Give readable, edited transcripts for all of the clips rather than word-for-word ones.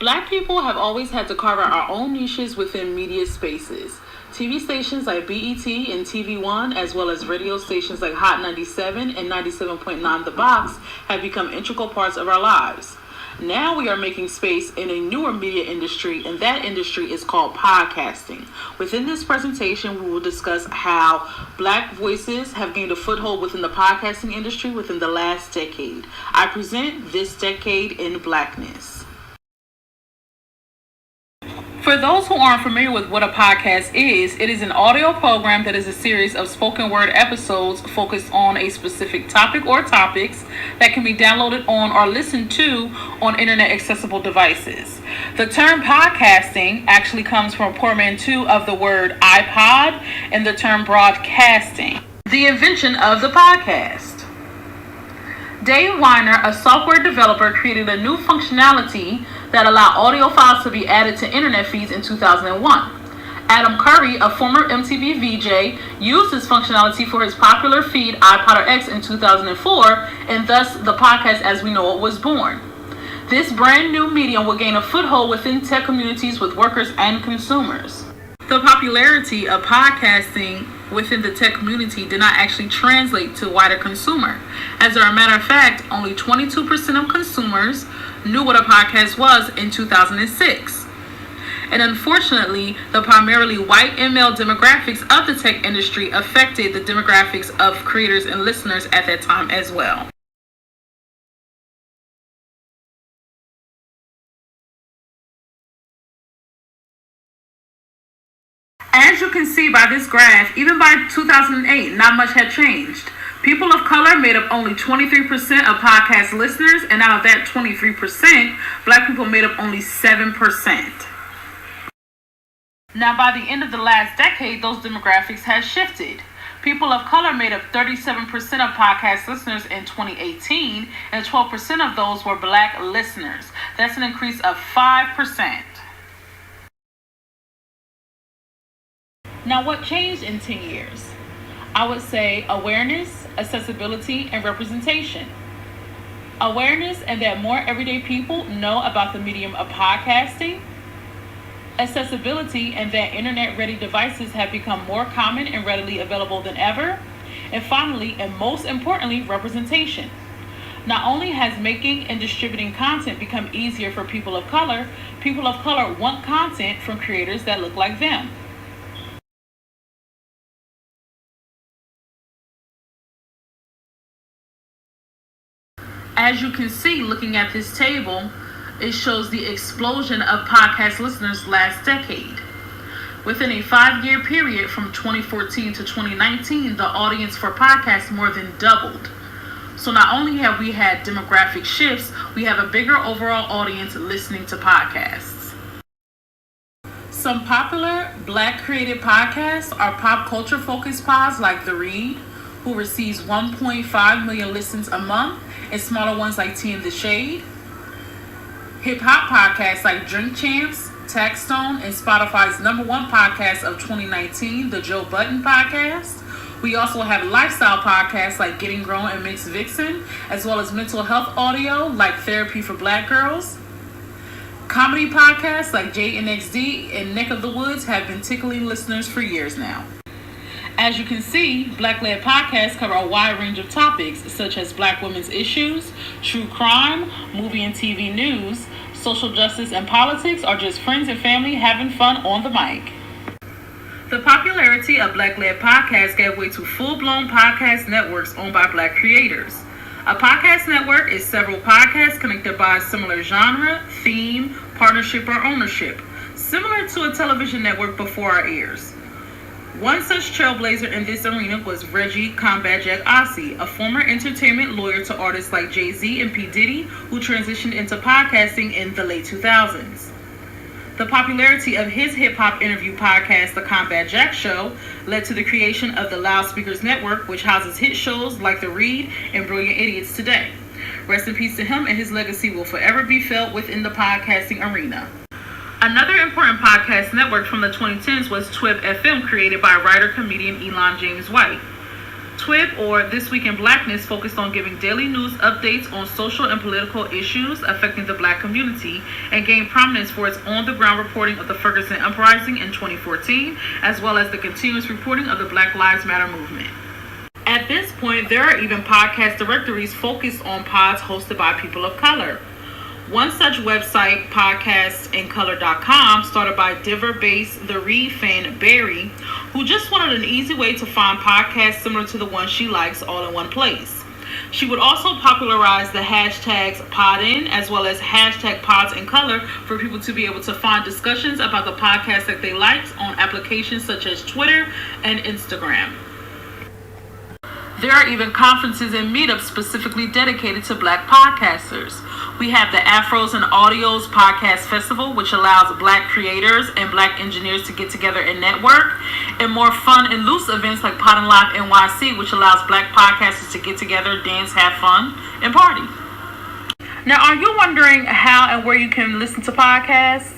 Black people have always had to carve out our own niches within media spaces. TV stations like BET and TV1, as well as radio stations like Hot 97 and 97.9 The Box, have become integral parts of our lives. Now we are making space in a newer media industry, and that industry is called podcasting. Within this presentation, we will discuss how Black voices have gained a foothold within the podcasting industry within the last decade. I present This Decade in Blackness. For those who aren't familiar with what a podcast is, it is an audio program that is a series of spoken word episodes focused on a specific topic or topics that can be downloaded on or listened to on internet accessible devices. The term podcasting actually comes from a portmanteau of the word iPod and the term broadcasting, the invention of the podcast. Dave Weiner, a software developer, created a new functionality that allowed audio files to be added to internet feeds in 2001. Adam Curry, a former MTV VJ, used this functionality for his popular feed iPod X in 2004, and thus the podcast as we know it was born. This brand new medium will gain a foothold within tech communities with workers and consumers. The popularity of podcasting within the tech community did not actually translate to wider consumer. As a matter of fact, only 22% of consumers knew what a podcast was in 2006. And unfortunately, the primarily white and male demographics of the tech industry affected the demographics of creators and listeners at that time as well. As you can see by this graph, even by 2008, not much had changed. People of color made up only 23% of podcast listeners, and out of that 23%, Black people made up only 7%. Now, by the end of the last decade, those demographics had shifted. People of color made up 37% of podcast listeners in 2018, and 12% of those were Black listeners. That's an increase of 5%. Now, what changed in 10 years? I would say awareness, accessibility, and representation. Awareness, and that more everyday people know about the medium of podcasting. Accessibility, and that internet-ready devices have become more common and readily available than ever. And finally, and most importantly, representation. Not only has making and distributing content become easier for people of color want content from creators that look like them. As you can see, looking at this table, it shows the explosion of podcast listeners last decade. Within a 5-year period from 2014 to 2019, the audience for podcasts more than doubled. So not only have we had demographic shifts, we have a bigger overall audience listening to podcasts. Some popular Black created podcasts are pop culture focused pods like The Read, who receives 1.5 million listens a month, and smaller ones like Tea in the Shade. Hip-hop podcasts like Drink Champs, Taxstone, and Spotify's #1 podcast of 2019, the Joe Budden Podcast. We also have lifestyle podcasts like Getting Grown and Mixed Vixen, as well as mental health audio like Therapy for Black Girls. Comedy podcasts like JNXD and Neck of the Woods have been tickling listeners for years now. As you can see, Black-led podcasts cover a wide range of topics such as Black women's issues, true crime, movie and TV news, social justice and politics, or just friends and family having fun on the mic. The popularity of Black-led podcasts gave way to full-blown podcast networks owned by Black creators. A podcast network is several podcasts connected by a similar genre, theme, partnership, or ownership, similar to a television network before our ears. One such trailblazer in this arena was Reggie Combat Jack Ossie, a former entertainment lawyer to artists like Jay-Z and P. Diddy, who transitioned into podcasting in the late 2000s. The popularity of his hip-hop interview podcast, The Combat Jack Show, led to the creation of the Loudspeakers Network, which houses hit shows like The Read and Brilliant Idiots today. Rest in peace to him, and his legacy will forever be felt within the podcasting arena. Another important podcast network from the 2010s was TWIP FM, created by writer-comedian Elon James White. TWIP, or This Week in Blackness, focused on giving daily news updates on social and political issues affecting the Black community, and gained prominence for its on-the-ground reporting of the Ferguson Uprising in 2014, as well as the continuous reporting of the Black Lives Matter movement. At this point, there are even podcast directories focused on pods hosted by people of color. One such website, podcastincolor.com, started by Denver-based The Reed fan Barry, who just wanted an easy way to find podcasts similar to the one she likes all in one place. She would also popularize the hashtags PodIn as well as hashtag Pods in Color for people to be able to find discussions about the podcasts that they liked on applications such as Twitter and Instagram. There are even conferences and meetups specifically dedicated to Black podcasters. We have the Afros and Audios Podcast Festival, which allows Black creators and Black engineers to get together and network, and more fun and loose events like Pod and Live NYC, which allows Black podcasters to get together, dance, have fun, and party. Now, are you wondering how and where you can listen to podcasts?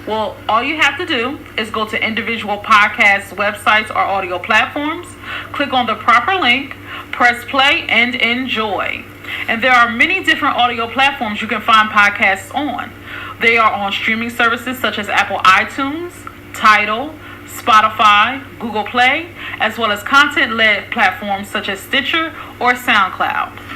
Well, all you have to do is go to individual podcast websites or audio platforms, click on the proper link, press play, and enjoy. And there are many different audio platforms you can find podcasts on. They are on streaming services such as Apple iTunes, Tidal, Spotify, Google Play, as well as content-led platforms such as Stitcher or SoundCloud.